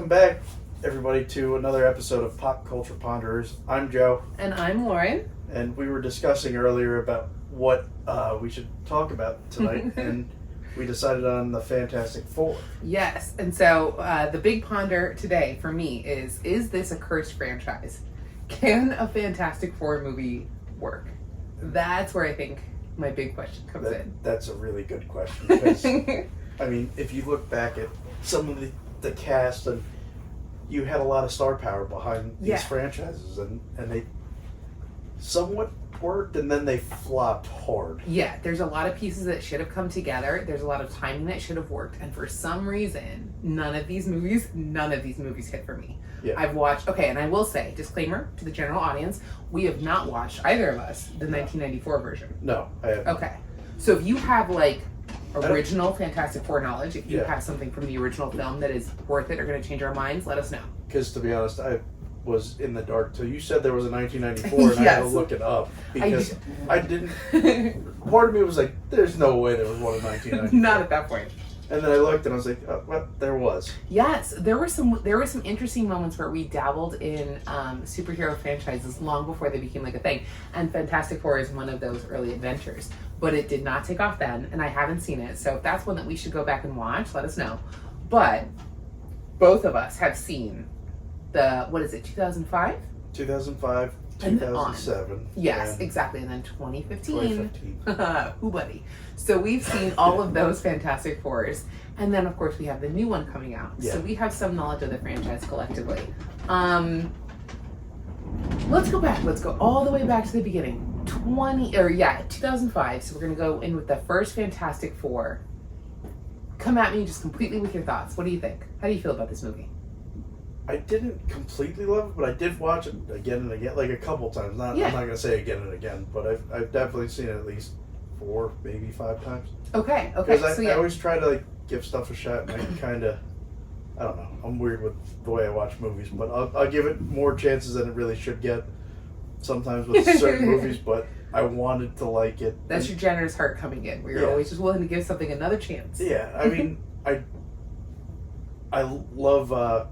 Welcome back, everybody, to another episode of Pop Culture Ponderers. I'm Joe. And I'm Lauren. And we were discussing earlier about what we should talk about tonight, and we decided on the Fantastic Four. Yes, and so the big ponder today for me is this a cursed franchise? Can a Fantastic Four movie work? That's where I think my big question comes in. That's a really good question, because, I mean, if you look back at some of the cast, and you had a lot of star power behind these franchises, and they somewhat worked, and then they flopped hard. Yeah, there's a lot of pieces that should have come together. There's a lot of timing that should have worked, and for some reason, none of these movies hit for me. Yeah. I've watched, and I will say, disclaimer to the general audience, we have not watched, either of us, the 1994 version. No, I haven't. Okay. So if you have, original Fantastic Four knowledge, if you have something from the original film that is worth it or going to change our minds, let us know. Because, to be honest, I was in the dark till you said there was a 1994, and I had to look it up, because I didn't. Part of me was like, "There's no way there was one in 1994." Not at that point. And then I looked, and I was like, "Oh, well, there was." Yes, there were some interesting moments where we dabbled in superhero franchises long before they became like a thing, and Fantastic Four is one of those early adventures. But it did not take off then, and I haven't seen it. So if that's one that we should go back and watch, let us know. But both of us have seen the 2005? 2005, 2007. Yes, exactly. And then 2015. Ooh, buddy. So we've seen all of those Fantastic Fours. And then, of course, we have the new one coming out. Yeah. So we have some knowledge of the franchise collectively. Let's go back. Let's go all the way back to the beginning. 2005. So we're going to go in with the first Fantastic Four. Come at me just completely with your thoughts. What do you think? How do you feel about this movie? I didn't completely love it, but I did watch it again and again, like a couple times. I'm not going to say again and again, but I've definitely seen it at least 4, maybe 5 times. Okay. Because I always try to give stuff a shot, and I kind of, I don't know, I'm weird with the way I watch movies, but I'll give it more chances than it really should get sometimes with certain movies, but I wanted to like it. That's your generous heart coming in, where you're always just willing to give something another chance. Yeah, I mean, I love,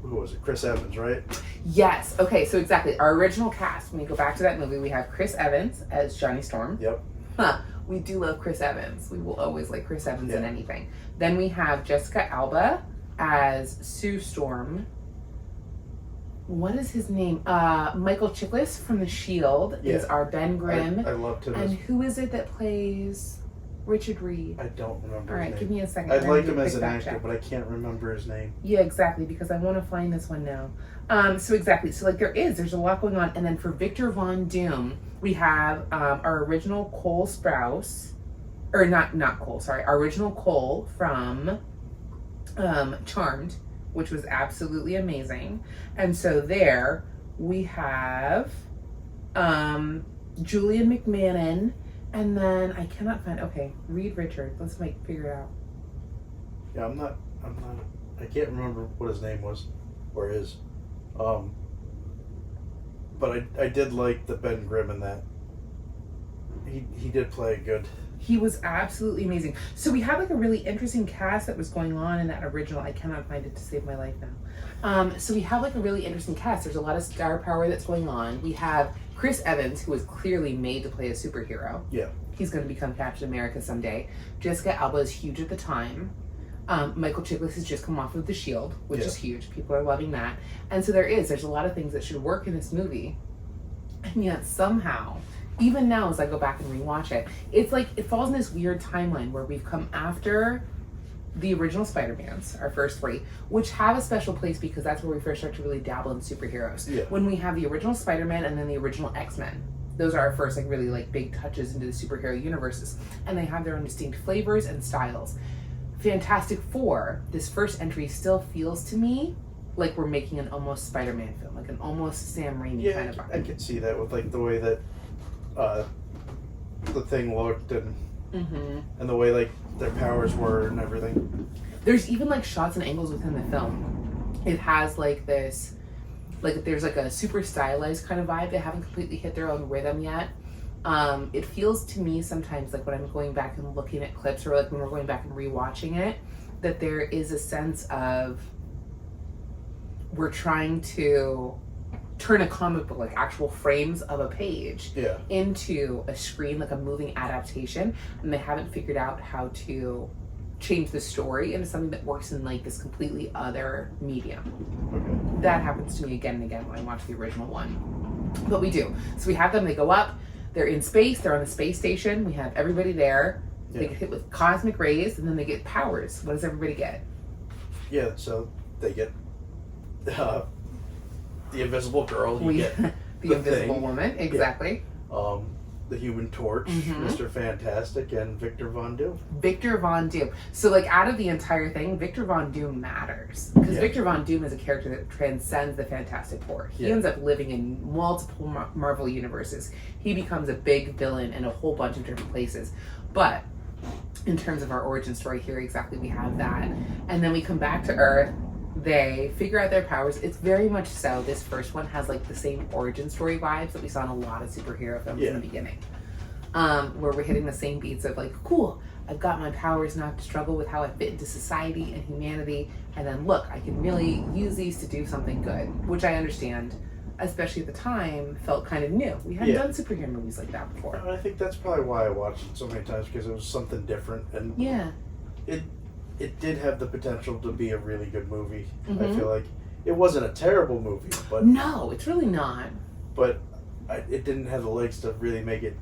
who was it? Chris Evans, right? Yes. Okay, so exactly. Our original cast, when we go back to that movie, we have Chris Evans as Johnny Storm. Yep. We do love Chris Evans. We will always like Chris Evans in anything. Then we have Jessica Alba as Sue Storm. What is his name? Michael Chiklis from The Shield is our Ben Grimm. I loved him. And who is it that plays Richard Reed? I don't remember All right, his name. give me a second. I like him as an actor, but I can't remember his name. Yeah, exactly, because I want to find this one now. So there's a lot going on. And then for Victor Von Doom, we have our original Cole Sprouse, or not Cole, sorry, our original Cole from Charmed, which was absolutely amazing. And so there we have Julian McMahon, and then I cannot find, Reed Richards. Let's figure it out. Yeah, I can't remember what his name was, or is. But I did like the Ben Grimm in that. He did play good. He was absolutely amazing. So we had a really interesting cast that was going on in that original. I cannot find it to save my life now. So we have a really interesting cast. There's a lot of star power that's going on. We have Chris Evans, who was clearly made to play a superhero. Yeah. He's going to become Captain America someday. Jessica Alba is huge at the time. Michael Chiklis has just come off of The Shield, which is huge. People are loving that. And so there's a lot of things that should work in this movie. And yet somehow, even now as I go back and rewatch it, it's it falls in this weird timeline where we've come after the original Spider-Mans, our first 3, which have a special place because that's where we first start to really dabble in superheroes. Yeah. When we have the original Spider-Man and then the original X-Men. Those are our first really big touches into the superhero universes. And they have their own distinct flavors and styles. Fantastic Four, this first entry still feels to me like we're making an almost Spider-Man film, like an almost Sam Raimi kind of vibe. I could see that with the way that the Thing looked and the way their powers were and everything. There's even shots and angles within the film. It has this, there's a super stylized kind of vibe. They haven't completely hit their own rhythm yet. It feels to me sometimes when I'm going back and looking at clips or when we're going back and rewatching it, that there is a sense of were trying to turn a comic book, like actual frames of a page, into a screen, like a moving adaptation, and they haven't figured out how to change the story into something that works in like this completely other medium. Okay. That happens to me again and again when I watch the original one. But we do. So we have them, they go up, they're in space, they're on the space station, we have everybody there, they get hit with cosmic rays, and then they get powers. What does everybody get? Yeah, so they get the Invisible Girl, get the Invisible Woman, exactly. Yeah. The Human Torch, Mr. Fantastic, and Victor Von Doom. Victor Von Doom. So, like, out of the entire thing, Victor Von Doom matters. Because Victor Von Doom is a character that transcends the Fantastic Four. He ends up living in multiple Marvel universes. He becomes a big villain in a whole bunch of different places. But in terms of our origin story here, exactly, we have that. And then we come back to Earth. They figure out their powers. It's very much so. This first one has like the same origin story vibes that we saw in a lot of superhero films in the beginning. Where we're hitting the same beats of like, cool, I've got my powers, now I have to struggle with how I fit into society and humanity. And then look, I can really use these to do something good, which I understand, especially at the time, felt kind of new. We hadn't done superhero movies like that before. I think that's probably why I watched it so many times, because it was something different. And it did have the potential to be a really good movie. I feel like it wasn't a terrible movie, but no, it's really not. But it didn't have the legs to really make it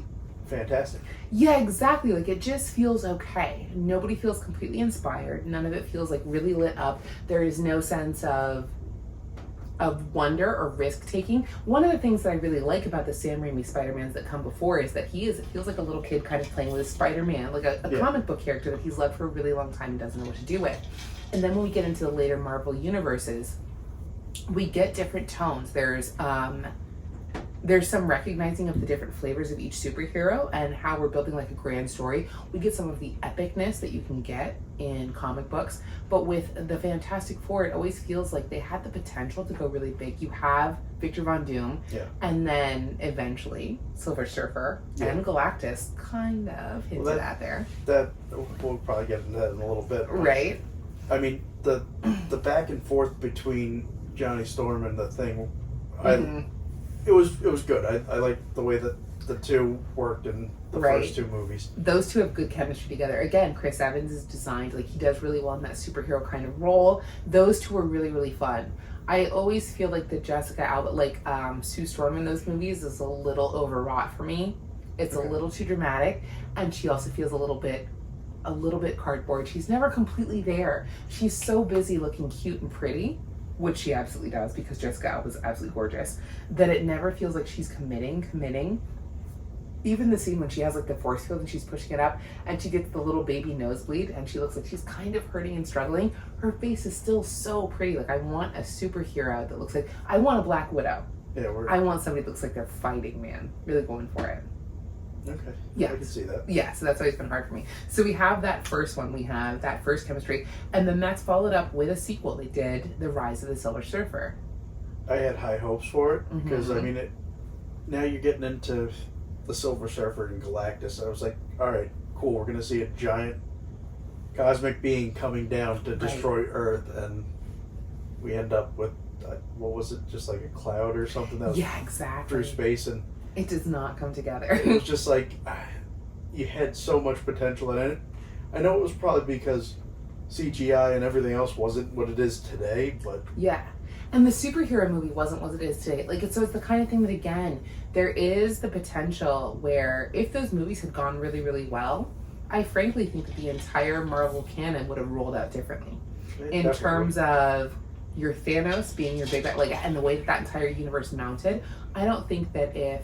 fantastic. Yeah, exactly. Like, it just feels okay. Nobody feels completely inspired. None of it feels like really lit up. There is no sense of wonder or risk taking. One of the things that I really like about the Sam Raimi Spider-Mans that come before is that it feels like a little kid kind of playing with a Spider-Man, like a comic book character that he's loved for a really long time and doesn't know what to do with. And then when we get into the later Marvel universes, we get different tones. There's some recognizing of the different flavors of each superhero and how we're building like a grand story. We get some of the epicness that you can get in comic books, but with the Fantastic Four, it always feels like they had the potential to go really big. You have Victor Von Doom, and then eventually Silver Surfer and Galactus kind of hinted at there. That we'll probably get into that in a little bit, right? I mean, the back and forth between Johnny Storm and the Thing, it was good. I liked the way that the two worked in the first two movies. Those two have good chemistry together. Again, Chris Evans is designed, like, he does really well in that superhero kind of role. Those two are really, really fun. I always feel like the Jessica Alba, like Sue Storm in those movies, is a little overwrought for me. It's a little too dramatic, and she also feels a little bit cardboard. She's never completely there. She's so busy looking cute and pretty, which she absolutely does because Jessica Alba is absolutely gorgeous, that it never feels like she's committing. Even the scene when she has like the force field and she's pushing it up and she gets the little baby nosebleed and she looks like she's kind of hurting and struggling, her face is still so pretty. Like, I want a superhero that looks like, I want a Black Widow. I want somebody that looks like they're fighting, man. Really going for it. Okay. Yeah. I can see that. Yeah, so that's always been hard for me. So we have that first one, we have that first chemistry, and then that's followed up with a sequel. They did The Rise of the Silver Surfer. I had high hopes for it, because, I mean, now you're getting into the Silver Surfer and Galactus. I was like, alright, cool, we're going to see a giant cosmic being coming down to destroy Earth, and we end up with, what was it, just like a cloud or something that was through space, and it does not come together. It was just like, you had so much potential in it. I know it was probably because CGI and everything else wasn't what it is today, but... Yeah. And the superhero movie wasn't what it is today. Like, it's the kind of thing that, again, there is the potential where if those movies had gone really, really well, I frankly think that the entire Marvel canon would have rolled out differently. In terms of your Thanos being your big bad, like, and the way that entire universe mounted, I don't think that if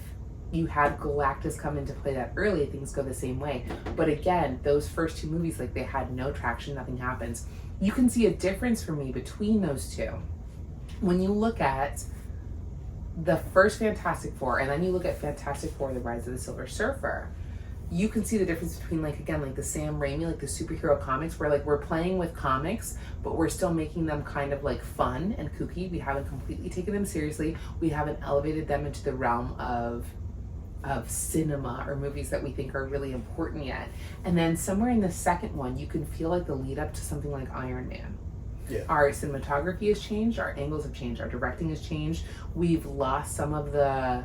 you had Galactus come into play that early, things go the same way. But again, those first two movies, like, they had no traction, nothing happens. You can see a difference for me between those two. When you look at the first Fantastic Four, and then you look at Fantastic Four, The Rise of the Silver Surfer, you can see the difference between, like, again, like the Sam Raimi, like the superhero comics, where, like, we're playing with comics, but we're still making them kind of, like, fun and kooky. We haven't completely taken them seriously. We haven't elevated them into the realm of cinema or movies that we think are really important yet. And then somewhere in the second one, you can feel like the lead up to something like Iron Man. Yeah. Our cinematography has changed, our angles have changed, our directing has changed. We've lost some of the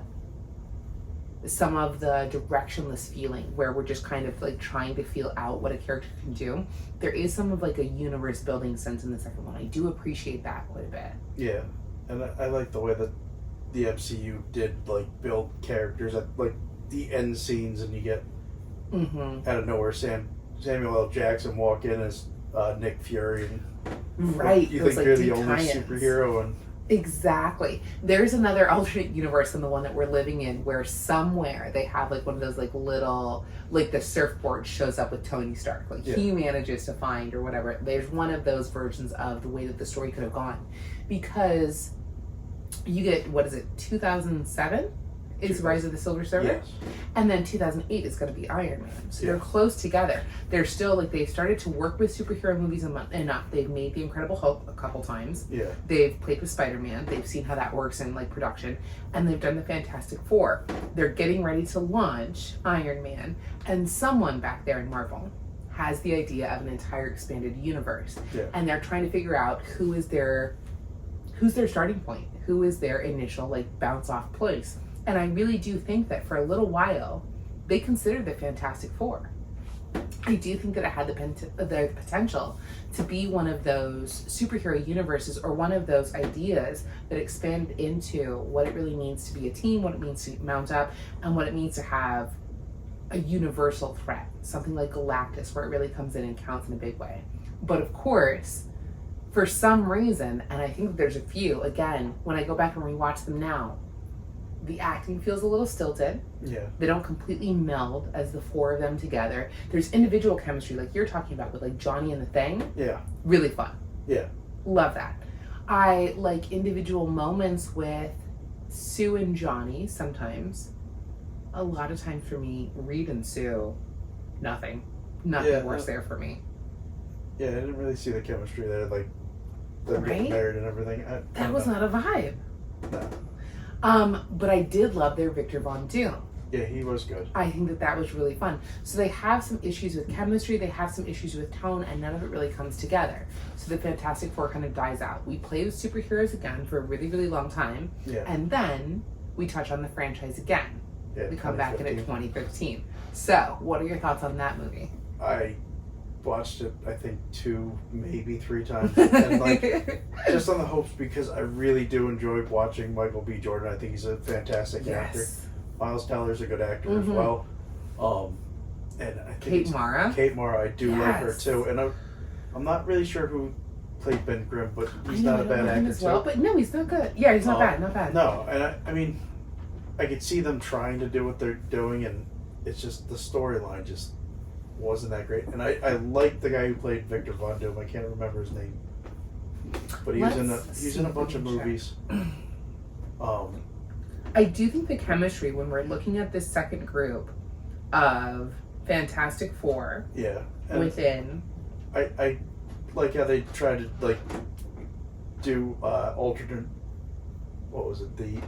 directionless feeling where we're just kind of like trying to feel out what a character can do. There is some of like a universe building sense in the second one. I do appreciate that quite a bit. Yeah, and I like the way that the MCU did like build characters at like the end scenes, and you get out of nowhere Samuel L. Jackson walk in as Nick Fury, and right, you think you're the only superhero, and exactly. There's another alternate universe than the one that we're living in where somewhere they have like one of those like little, like the surfboard shows up with Tony Stark. Like he manages to find or whatever. There's one of those versions of the way that the story could have gone. Because you get, 2007 is Rise of the Silver Surfer? Yes. And then 2008 is going to be Iron Man. So they're close together. They're still, like, they've started to work with superhero movies enough. They've made The Incredible Hulk a couple times. Yeah. They've played with Spider-Man. They've seen how that works in, like, production. And they've done the Fantastic Four. They're getting ready to launch Iron Man. And someone back there in Marvel has the idea of an entire expanded universe. Yeah. And they're trying to figure out who's their starting point, who is their initial like bounce off place. And I really do think that for a little while they considered the Fantastic Four. I do think that it had the potential to be one of those superhero universes, or one of those ideas that expanded into what it really means to be a team, what it means to mount up, and what it means to have a universal threat, something like Galactus, where it really comes in and counts in a big way. But of course, for some reason, and I think that there's a few, again, when I go back and rewatch them now, the acting feels a little stilted. Yeah. They don't completely meld as the four of them together. There's individual chemistry, like you're talking about with like Johnny and the Thing. Yeah. Really fun. Yeah. Love that. I like individual moments with Sue and Johnny sometimes. A lot of times for me, Reed and Sue, nothing worse there for me. Yeah, I didn't really see the chemistry there, like them getting married and everything. That was not a vibe. No. But I did love their Victor Von Doom. Yeah, he was good. I think that was really fun. So they have some issues with chemistry, they have some issues with tone, and none of it really comes together. So the Fantastic Four kind of dies out. We play with superheroes again for a really, really long time. Yeah. And then we touch on the franchise again. Yeah, we come back in at 2015. So, what are your thoughts on that movie? I watched it, I think 2, maybe 3 times. And like, just on the hopes, because I really do enjoy watching Michael B. Jordan. I think he's a fantastic actor. Miles Teller's a good actor as well. And I think Kate Mara, I do like her too. And I'm not really sure who played Ben Grimm, but he's not a bad actor as well. But no, he's not good. Yeah, he's not bad. No, and I mean, I could see them trying to do what they're doing, and it's just the storyline just wasn't that great. And I like the guy who played Victor Von Doom. I can't remember his name, but he's in a bunch of movies. I do think the chemistry, when we're looking at this second group of Fantastic Four, within, I like how they try to like do alternate. What was it? The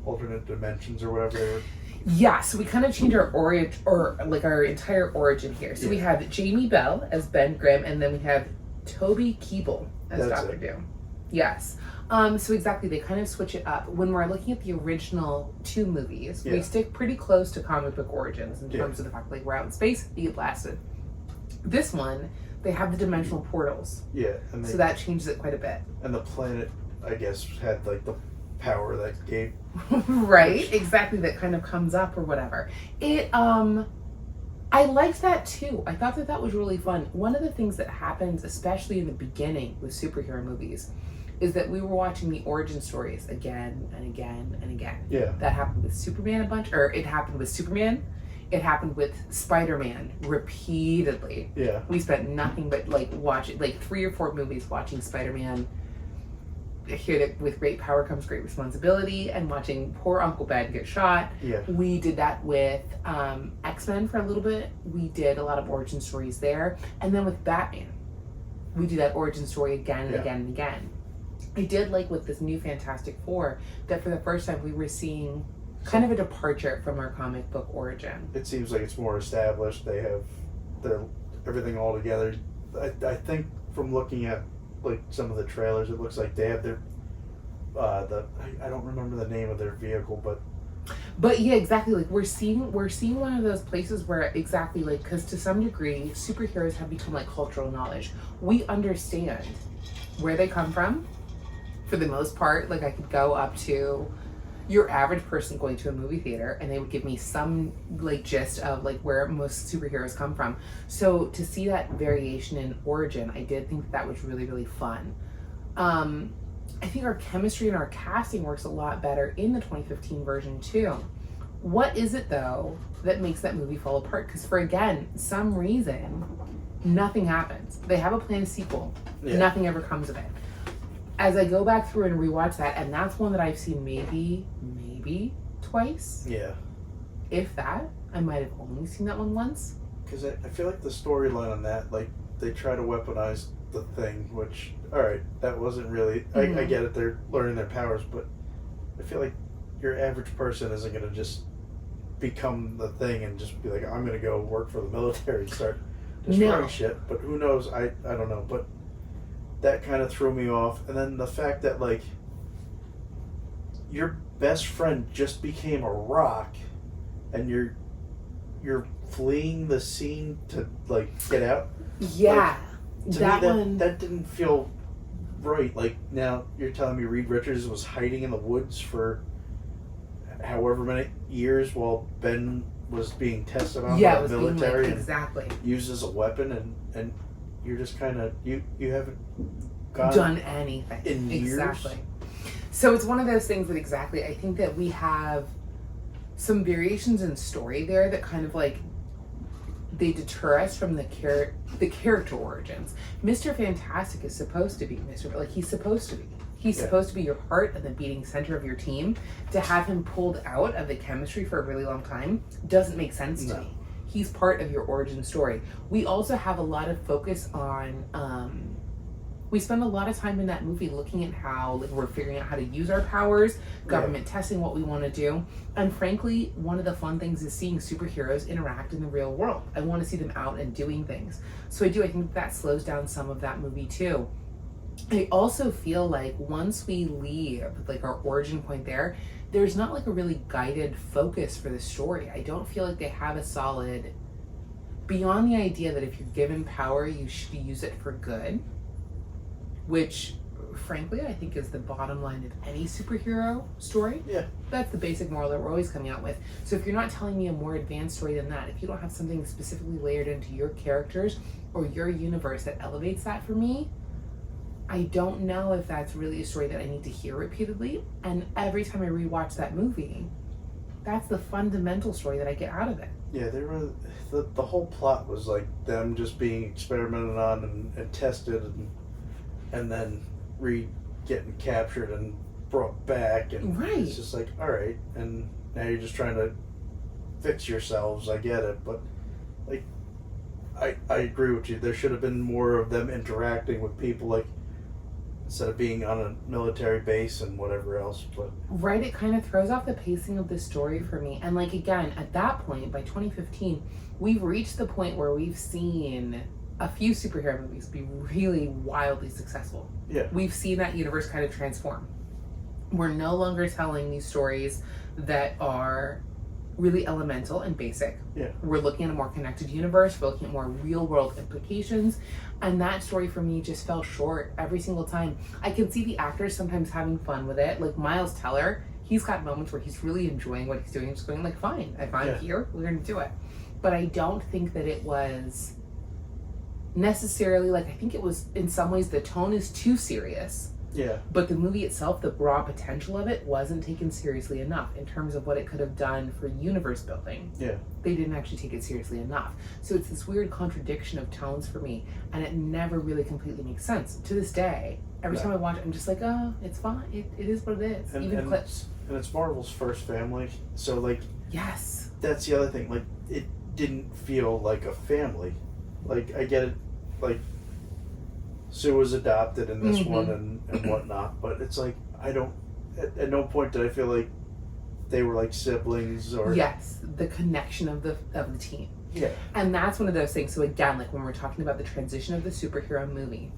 alternate dimensions or whatever they were. Yeah, so we kind of change our origin, or like our entire origin here. So we have Jamie Bell as Ben Grimm, and then we have Toby Kebbell as Dr. Doom. Yes. So exactly, they kind of switch it up. When we're looking at the original 2 movies, we stick pretty close to comic book origins in terms of the fact like we're out in space, you get blasted. This one, they have the dimensional portals. Yeah. And so that changes it quite a bit. And the planet, I guess, had like the power that gave right, exactly, that kind of comes up or whatever. I liked that too. I thought that was really fun. One of the things that happens, especially in the beginning with superhero movies, is that we were watching the origin stories again and again and again. Yeah. That happened with Superman it happened with Superman. It happened with Spider-Man repeatedly. Yeah. We spent nothing but like 3 or 4 movies watching Spider-Man. Here that with great power comes great responsibility, and watching poor Uncle Ben get shot. Yeah. We did that with X-Men for a little bit. We did a lot of origin stories there. And then with Batman, we do that origin story again and again and again. I did like with this new Fantastic Four that for the first time we were seeing kind of a departure from our comic book origin. It seems like it's more established. They have everything all together. I think from looking at like some of the trailers, it looks like they have their I don't remember the name of their vehicle, But yeah, exactly. Like we're seeing one of those places where exactly like, because to some degree superheroes have become like cultural knowledge. We understand where they come from for the most part. Like I could go up to your average person going to a movie theater and they would give me some like gist of like where most superheroes come from. So to see that variation in origin, I did think that was really, really fun. I think our chemistry and our casting works a lot better in the 2015 version too. What is it though that makes that movie fall apart? Because for again, some reason, nothing happens. They have a planned sequel. Yeah. Nothing ever comes of it. As I go back through and rewatch that, and that's one that I've seen maybe twice. Yeah. If that. I might have only seen that one once. Because I feel like the storyline on that, like, they try to weaponize the Thing, which, alright, that wasn't really... Mm-hmm. I get it, they're learning their powers, but I feel like your average person isn't going to just become the Thing and just be like, I'm going to go work for the military and start destroying shit. But who knows? I don't know. But that kind of threw me off. And then the fact that, like, your best friend just became a rock and you're fleeing the scene to, like, get out. Yeah. Like, that didn't feel right. Like, now you're telling me Reed Richards was hiding in the woods for however many years while Ben was being tested on by the military exactly. and used as a weapon, and you're just kind of you haven't done anything in years. Exactly. So it's one of those things that exactly I think that we have some variations in story there that kind of like they deter us from the character origins. Mr. Fantastic is supposed to be he's supposed to be. He's supposed to be your heart and the beating center of your team. To have him pulled out of the chemistry for a really long time doesn't make sense to me. He's part of your origin story. We also have a lot of focus on, we spend a lot of time in that movie looking at how we're figuring out how to use our powers, government testing what we want to do. And frankly, one of the fun things is seeing superheroes interact in the real world. I want to see them out and doing things. So I think that slows down some of that movie too. I also feel like once we leave like our origin point there's not like a really guided focus for the story. I don't feel like they have a solid, beyond the idea that if you're given power, you should use it for good, which frankly I think is the bottom line of any superhero story. Yeah. That's the basic moral that we're always coming out with. So if you're not telling me a more advanced story than that, if you don't have something specifically layered into your characters or your universe that elevates that for me, I don't know if that's really a story that I need to hear repeatedly. And every time I rewatch that movie, that's the fundamental story that I get out of it. Yeah, the whole plot was like them just being experimented on and tested and then Reed getting captured and brought back, and it's just like, all right, and now you're just trying to fix yourselves. I get it, but like I agree with you. There should have been more of them interacting with people, like instead of being on a military base and whatever else. But it kind of throws off the pacing of the story for me. And like again, at that point, by 2015, we've reached the point where we've seen a few superhero movies be really wildly successful. Yeah. We've seen that universe kind of transform. We're no longer telling these stories that are really elemental and basic. Yeah. We're looking at a more connected universe. We're looking at more real world implications. And that story for me just fell short every single time. I can see the actors sometimes having fun with it. Like Miles Teller, he's got moments where he's really enjoying what he's doing. Just going like, fine, if I'm here, we're going to do it. But I don't think that it was necessarily like, I think it was in some ways the tone is too serious. Yeah. But the movie itself, the raw potential of it wasn't taken seriously enough in terms of what it could have done for universe building. Yeah. They didn't actually take it seriously enough. So it's this weird contradiction of tones for me, and it never really completely makes sense. To this day, every time I watch it, I'm just like, oh, it's fine. It is what it is. Even clips. And it's Marvel's first family, so like... Yes. That's the other thing. Like, it didn't feel like a family. Like, I get it, like... Sue was adopted in this one and whatnot, but it's like, I don't, at no point did I feel like they were like siblings or... Yes, the connection of the team. Yeah. And that's one of those things. So again, like when we're talking about the transition of the superhero movie,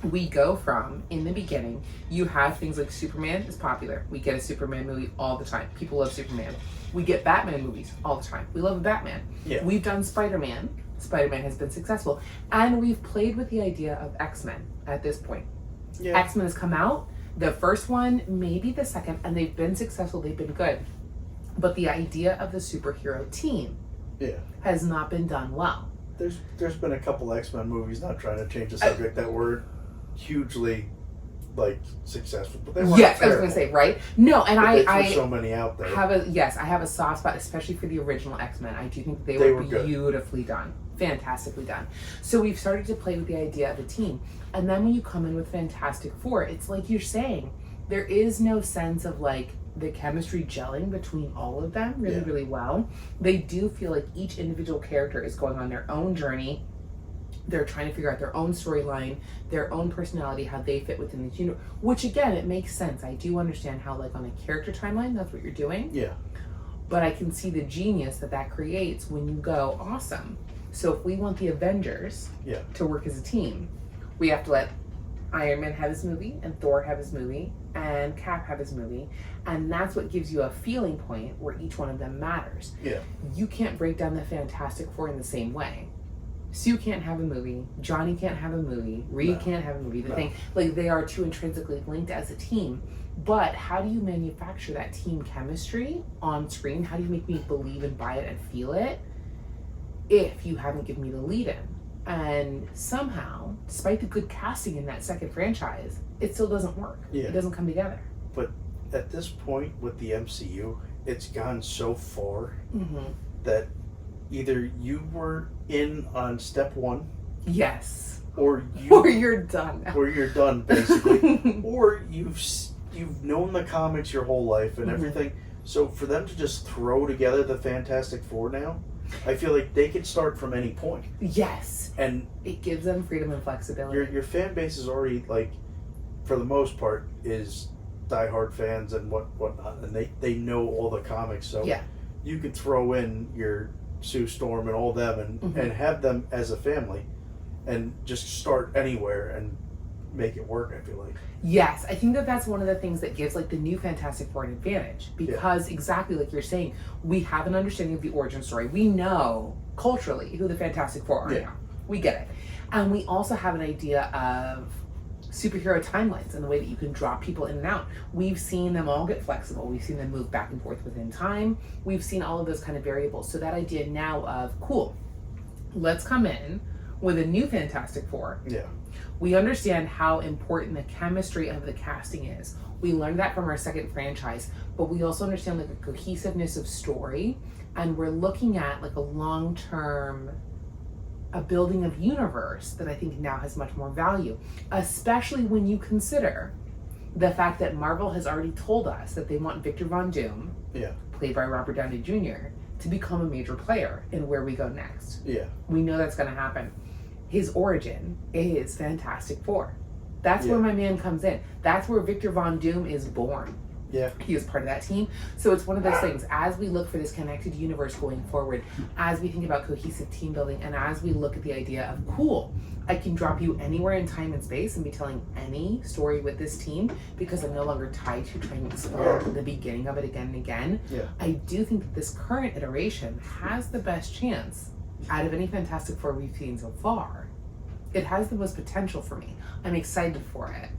we go from, in the beginning, you have things like Superman is popular. We get a Superman movie all the time. People love Superman. We get Batman movies all the time. We love Batman. Yeah. We've done Spider-Man. Spider-Man has been successful. And we've played with the idea of X-Men at this point. Yeah. X-Men has come out. The first one, maybe the second, and they've been successful. They've been good. But the idea of the superhero team has not been done well. There's been a couple X-Men movies, not trying to change the subject, that were hugely successful, but they weren't yes, terrible. I was going to say, right? No, and I so many out there. I have a soft spot, especially for the original X-Men. I do think they were beautifully done, fantastically done. So we've started to play with the idea of a team, and then when you come in with Fantastic Four, it's like you're saying, there is no sense of the chemistry gelling between all of them really well. They do feel like each individual character is going on their own journey. They're trying to figure out their own storyline, their own personality, how they fit within this universe. Which again, it makes sense. I do understand how on a character timeline, that's what you're doing. Yeah. But I can see the genius that creates when you go, awesome. So if we want the Avengers to work as a team, we have to let Iron Man have his movie, and Thor have his movie, and Cap have his movie. And that's what gives you a feeling point where each one of them matters. Yeah. You can't break down the Fantastic Four in the same way. Sue can't have a movie. Johnny can't have a movie. Reed can't have a movie. The thing, they are too intrinsically linked as a team. But how do you manufacture that team chemistry on screen? How do you make me believe and buy it and feel it if you haven't given me the lead-in? And somehow, despite the good casting in that second franchise, it still doesn't work. Yeah. It doesn't come together. But at this point with the MCU, it's gone so far that either you were in on step one, yes, or you're done, or you're done basically, or you've known the comics your whole life and everything. So for them to just throw together the Fantastic Four now, I feel like they could start from any point. Yes, and it gives them freedom and flexibility. Your fan base is already for the most part, is diehard fans and whatnot, and they know all the comics. So you could throw in your Sue Storm and all them and have them as a family and just start anywhere and make it work, I feel like. Yes, I think that's one of the things that gives the new Fantastic Four an advantage, because exactly like you're saying, we have an understanding of the origin story. We know culturally who the Fantastic Four are now. We get it. And we also have an idea of superhero timelines and the way that you can drop people in and out. We've seen them all get flexible. We've seen them move back and forth within time. We've seen all of those kind of variables. So that idea now of, cool, let's come in with a new Fantastic Four. Yeah. We understand how important the chemistry of the casting is. We learned that from our second franchise, but we also understand the cohesiveness of story, and we're looking at a long-term a building of universe that I think now has much more value, especially when you consider the fact that Marvel has already told us that they want Victor Von Doom, played by Robert Downey Jr., to become a major player in where we go next. Yeah. We know that's going to happen. His origin is Fantastic Four. That's where my man comes in. That's where Victor Von Doom is born. Yeah. He is part of that team. So it's one of those things, as we look for this connected universe going forward, as we think about cohesive team building, and as we look at the idea of, cool, I can drop you anywhere in time and space and be telling any story with this team because I'm no longer tied to trying to explore the beginning of it again and again. Yeah. I do think that this current iteration has the best chance out of any Fantastic Four we've seen so far. It has the most potential for me. I'm excited for it.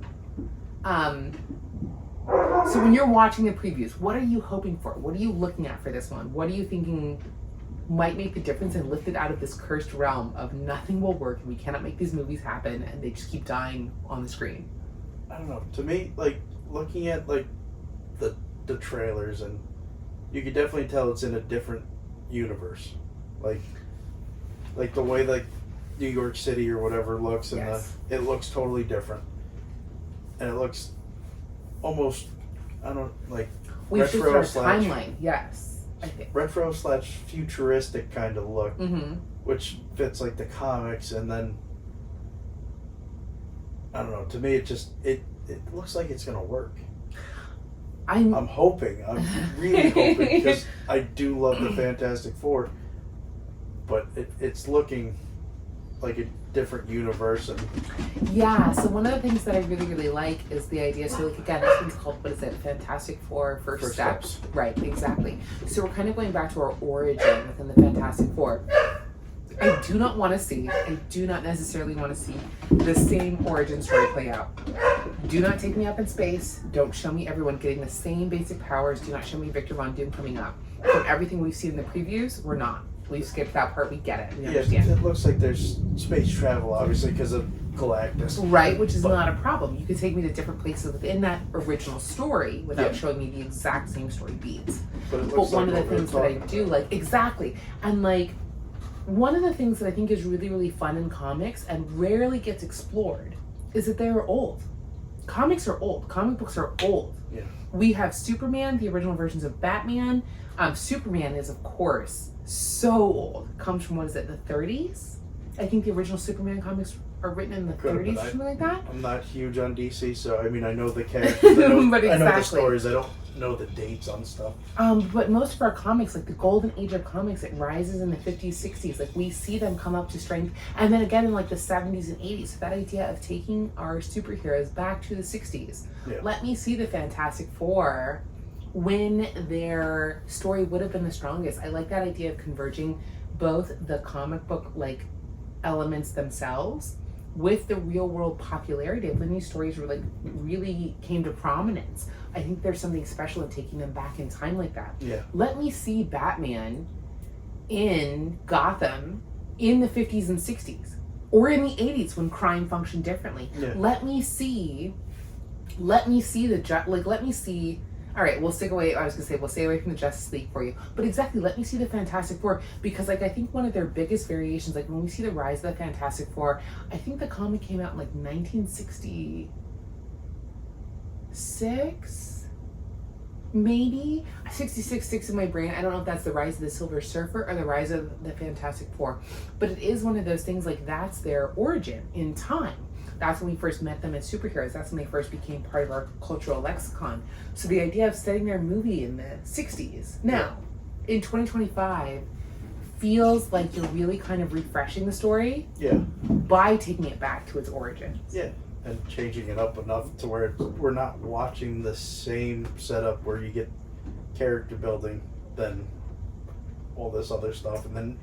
So when you're watching the previews, what are you hoping for? What are you looking at for this one? What are you thinking might make the difference and lift it out of this cursed realm of nothing will work and we cannot make these movies happen and they just keep dying on the screen? I don't know. To me, looking at the trailers, and you could definitely tell it's in a different universe. Like the way New York City or whatever looks, and it looks totally different. And it looks almost, We should retro start a timeline, yes. I think. Retro / futuristic kind of look, which fits the comics, and then I don't know. To me, it looks like it's gonna work. I'm hoping. I'm really hoping, because I do love the Fantastic Four, but it's looking like a different universe and Yeah, so one of the things that I really, really like is the idea. So, like, again, this one's called, what is it? Fantastic Four First Steps. Right, exactly. So, we're kind of going back to our origin within the Fantastic Four. I do not want to see, I do not necessarily want to see the same origin story play out. Do not take me up in space. Don't show me everyone getting the same basic powers. Do not show me Victor Von Doom coming up. From everything we've seen in the previews, we're not. We've skipped that part. We get it. We understand. It looks like there's space travel, obviously, because of Galactus. Right, which is not a problem. You could take me to different places within that original story without showing me the exact same story beats. But one of the things that I do like, exactly, and like, one of the things that I think is really, really fun in comics and rarely gets explored is that they are old. Comics are old. Comic books are old. Yeah. We have Superman, the original versions of Batman. Superman is, of course, so old. Comes from, what is it, the 30s? I think the original Superman comics are written in the 30s or something like that. I'm not huge on DC, so I mean, I know the characters, I know, but exactly. I know the stories, I don't know the dates on stuff. But most of our comics, like the golden age of comics, it rises in the 50s, 60s. Like, we see them come up to strength, and then again in like the 70s and 80s. So that idea of taking our superheroes back to the 60s. Yeah. Let me see the Fantastic Four when their story would have been the strongest. I like that idea of converging both the comic book like elements themselves with the real world popularity of when these stories were like really came to prominence. I think there's something special in taking them back in time like that. Yeah. Let me see Batman in Gotham in the 50s and 60s or in the 80s when crime functioned differently. Yeah. Let me see let me see. All right, we'll stay away. I was gonna say we'll stay away from the Justice League for you, but exactly, let me see the Fantastic Four, because like I think one of their biggest variations, like when we see the rise of the Fantastic Four, I think the comic came out in like 1966, maybe 66 in my brain. I don't know if that's the rise of the Silver Surfer or the rise of the Fantastic Four, but it is one of those things like that's their origin in time. That's when we first met them as superheroes. That's when they first became part of our cultural lexicon. So the idea of setting their movie in the 60s, now, in 2025, feels like you're really kind of refreshing the story by taking it back to its origins. Yeah, and changing it up enough to where we're not watching the same setup where you get character building, then all this other stuff, and then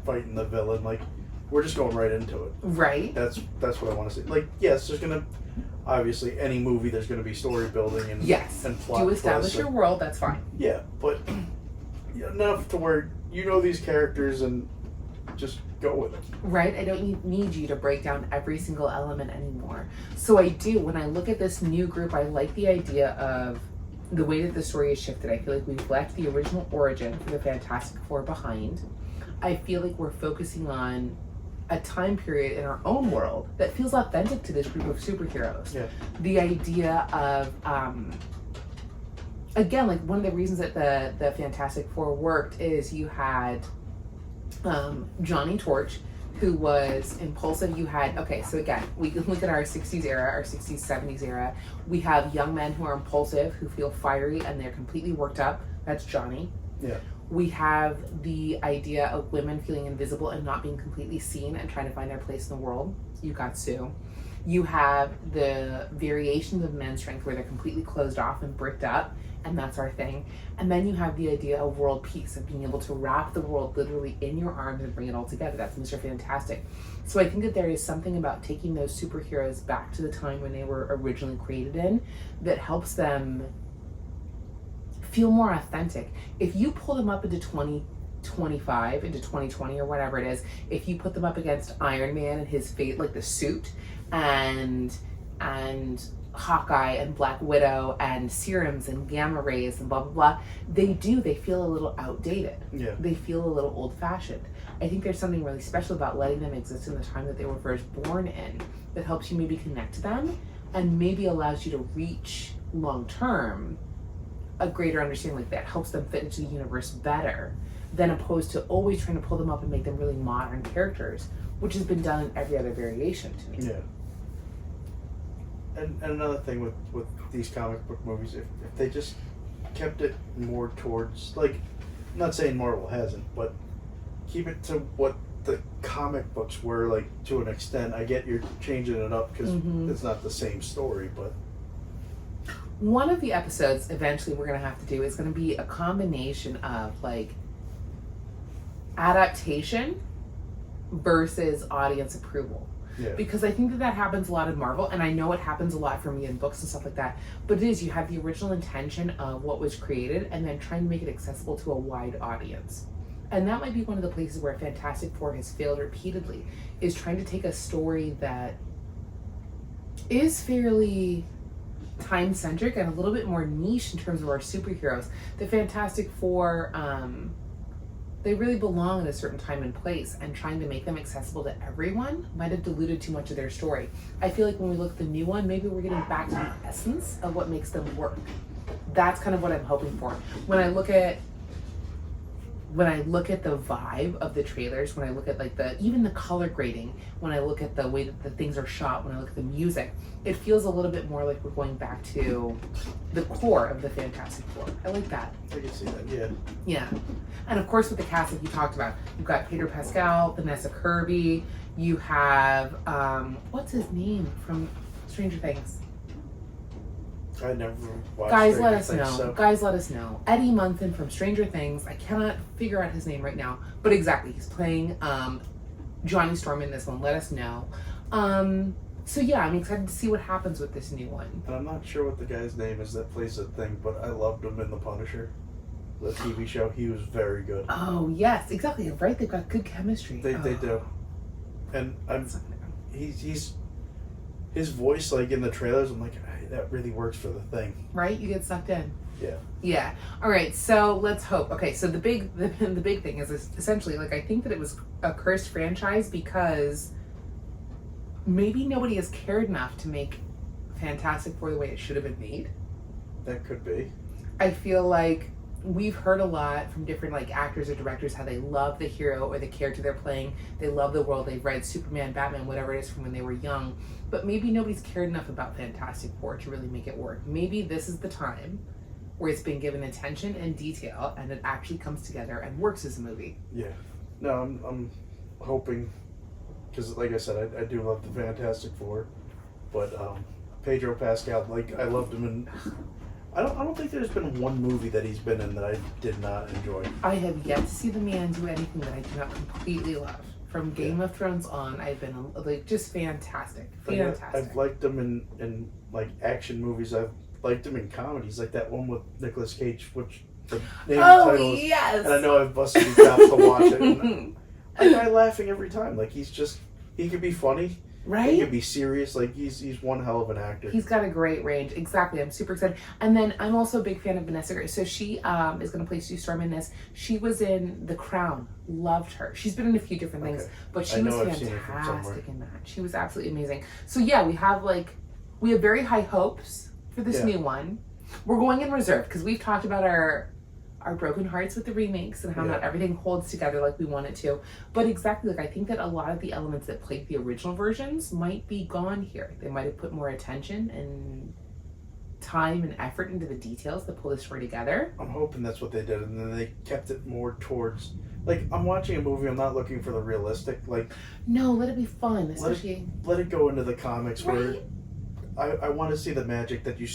fighting the villain. Like, we're just going right into it. Right. That's what I want to see. Like, yes, there's gonna obviously any movie there's gonna be story building and and plot. You establish your world. That's fine. Yeah, but enough to where you know these characters and just go with it. Right. I don't need you to break down every single element anymore. So I do. When I look at this new group, I like the idea of the way that the story is shifted. I feel like we've left the original origin for the Fantastic Four behind. I feel like we're focusing on a time period in our own world that feels authentic to this group of superheroes. Yeah. The idea of, again, like one of the reasons that the Fantastic Four worked is you had Johnny Torch, who was impulsive. You had, okay, so again, we can look at our 60s era, our 60s, 70s era. We have young men who are impulsive, who feel fiery, and they're completely worked up. That's Johnny. Yeah. We have the idea of women feeling invisible and not being completely seen and trying to find their place in the world. You got Sue. You have the variations of men's strength where they're completely closed off and bricked up, and that's our thing. And then you have the idea of world peace, of being able to wrap the world literally in your arms and bring it all together. That's Mr. Fantastic. So I think that there is something about taking those superheroes back to the time when they were originally created in that helps them feel more authentic. If you pull them up into 2025, into 2020 or whatever it is, if you put them up against Iron Man and his fate, like the suit, and Hawkeye and Black Widow and serums and gamma rays and blah blah blah, they feel a little outdated. Yeah. They feel a little old-fashioned. I think there's something really special about letting them exist in the time that they were first born in that helps you maybe connect to them and maybe allows you to reach long term a greater understanding, like that helps them fit into the universe better than opposed to always trying to pull them up and make them really modern characters, which has been done in every other variation to me. Yeah. And another thing with these comic book movies, if they just kept it more towards, like, I'm not saying Marvel hasn't, but keep it to what the comic books were, like, to an extent. I get you're changing it up because it's not the same story, but one of the episodes eventually we're going to have to do is going to be a combination of, like, adaptation versus audience approval. yeah, Because I think that happens a lot in Marvel, and I know it happens a lot for me in books and stuff like that, but it is, you have the original intention of what was created and then trying to make it accessible to a wide audience. And that might be one of the places where Fantastic Four has failed repeatedly, is trying to take a story that is fairly time-centric and a little bit more niche in terms of our superheroes. The Fantastic Four, they really belong in a certain time and place, and trying to make them accessible to everyone might have diluted too much of their story. I feel like when we look at the new one, maybe we're getting back to the essence of what makes them work. That's kind of what I'm hoping for. When I look at the vibe of the trailers, when I look at, like, even the color grading, when I look at the way that the things are shot, when I look at the music, it feels a little bit more like we're going back to the core of the Fantastic Four. I like that. I can see that. Yeah, Yeah. And of course with the cast, like you talked about, you've got Pedro Pascal, Vanessa Kirby, you have, what's his name from Stranger Things? I never watched. Guys, let us Stranger know. Things, so- Guys, let us know. Eddie Munson from Stranger Things. I cannot figure out his name right now, but exactly, he's playing Johnny Storm in this one. Let us know. So yeah, I'm excited to see what happens with this new one. And I'm not sure what the guy's name is that plays the thing, but I loved him in The Punisher, the TV show. He was very good. Oh yes, exactly. Right, they've got good chemistry. They do, and he's his voice, like in the trailers. I'm like, that really works for the thing. Right, you get sucked in. Yeah. Yeah. All right. So let's hope. Okay. So the big thing is essentially, like, I think that it was a cursed franchise because maybe nobody has cared enough to make Fantastic Four the way it should have been made. That could be. I feel like we've heard a lot from different, like, actors or directors how they love the hero or the character they're playing. They love the world. They've read Superman, Batman, whatever it is from when they were young. But maybe nobody's cared enough about Fantastic Four to really make it work. Maybe this is the time where it's been given attention and detail and it actually comes together and works as a movie. Yeah. No, I'm hoping, because like I said, I do love the Fantastic Four, but Pedro Pascal, like, I loved him in. I don't think there's been one movie that he's been in that I did not enjoy. I have yet to see the man do anything that I do not completely love. From Game of Thrones on, I've been, like, just fantastic. Fantastic. I've liked him in like action movies. I've liked him in comedies, like that one with Nicolas Cage, which the name of the title is, yes! and I know I've busted his chops to watch it. And I die laughing every time. Like, he could be funny. Right? He could be serious. Like, he's one hell of an actor. He's got a great range. Exactly. I'm super excited. And then I'm also a big fan of Vanessa Gray. So she is going to play Sue Storm in this. She was in The Crown. Loved her. She's been in a few different things, but she was fantastic in that. She was absolutely amazing. So yeah, we have very high hopes for this new one. We're going in reserve because we've talked about our broken hearts with the remakes and how not everything holds together like we want it to. But exactly, like, I think that a lot of the elements that plagued the original versions might be gone here. They might have put more attention and time and effort into the details that pull this story together. I'm hoping that's what they did, and then they kept it more towards, like, I'm watching a movie, I'm not looking for the realistic, like... No, let it be fun, especially... Let it go into the comics, right? Where I want to see the magic that you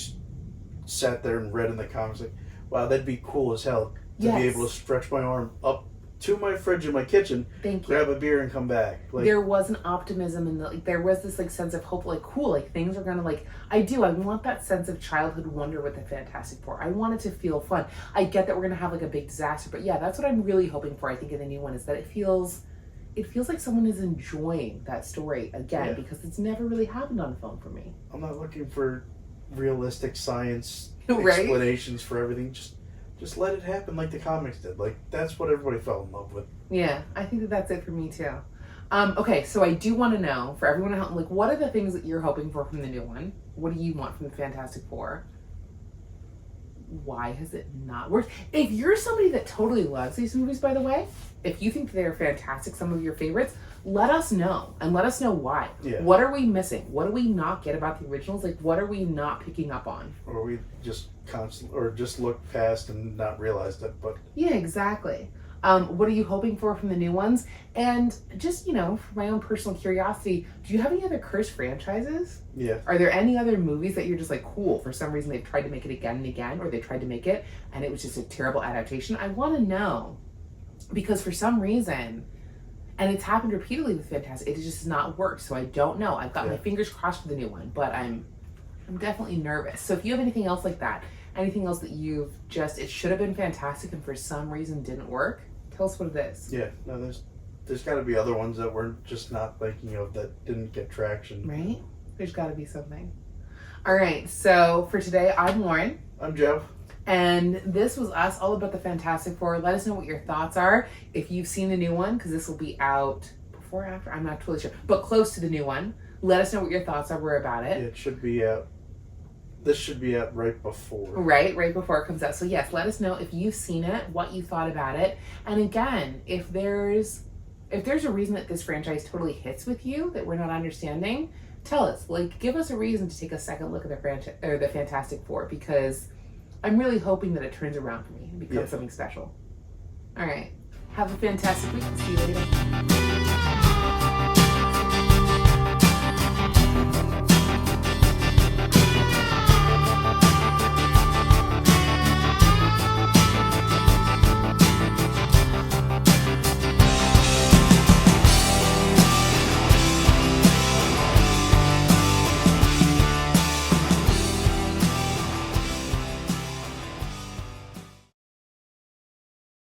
sat there and read in the comics, like, wow, that'd be cool as hell to be able to stretch my arm up to my fridge in my kitchen, grab a beer and come back. Like, there was an optimism and there was this, like, sense of hope, like, cool, like, things are gonna, like, I want that sense of childhood wonder with the Fantastic Four. I want it to feel fun. I get that we're gonna have, like, a big disaster, but yeah, that's what I'm really hoping for, I think, in the new one, is that it feels like someone is enjoying that story again, because it's never really happened on film for me. I'm not looking for realistic science right? explanations for everything. Just let it happen like the comics did. Like, that's what everybody fell in love with. Yeah, I think that's it for me too. Okay, so I do want to know, for everyone at home, like, what are the things that you're hoping for from the new one? What do you want from the Fantastic Four? Why has it not worked? If you're somebody that totally loves these movies, by the way, if you think they're fantastic, some of your favorites, let us know, and let us know why. Yeah. What are we missing? What do we not get about the originals? Like, what are we not picking up on? Or we just just look past and not realize that. But yeah, exactly. What are you hoping for from the new ones? And just, you know, for my own personal curiosity, do you have any other cursed franchises? Yeah. Are there any other movies that you're just like, cool, for some reason they've tried to make it again and again, or they tried to make it and it was just a terrible adaptation? I want to know, because for some reason, and it's happened repeatedly with Fantastic, it just has not worked. So I don't know. I've got my fingers crossed for the new one, but I'm definitely nervous. So if you have anything else like that, anything else that you've just, it should have been fantastic and for some reason didn't work, tell us what it is. Yeah, no, there's got to be other ones that we're just not thinking of that didn't get traction. Right? There's got to be something. All right, so for today, I'm Lauren. I'm Jeff. And this was us, all about the Fantastic Four. Let us know what your thoughts are. If you've seen the new one, because this will be out before or after, I'm not totally sure, but close to the new one. Let us know what your thoughts are about it. Yeah, it should be out. This should be out right before. Right before it comes out. So yes, let us know if you've seen it, what you thought about it. And again, if there's a reason that this franchise totally hits with you that we're not understanding, tell us. Like, give us a reason to take a second look at the franchise or the Fantastic Four, because I'm really hoping that it turns around for me and becomes something special. All right. Have a fantastic week. See you later.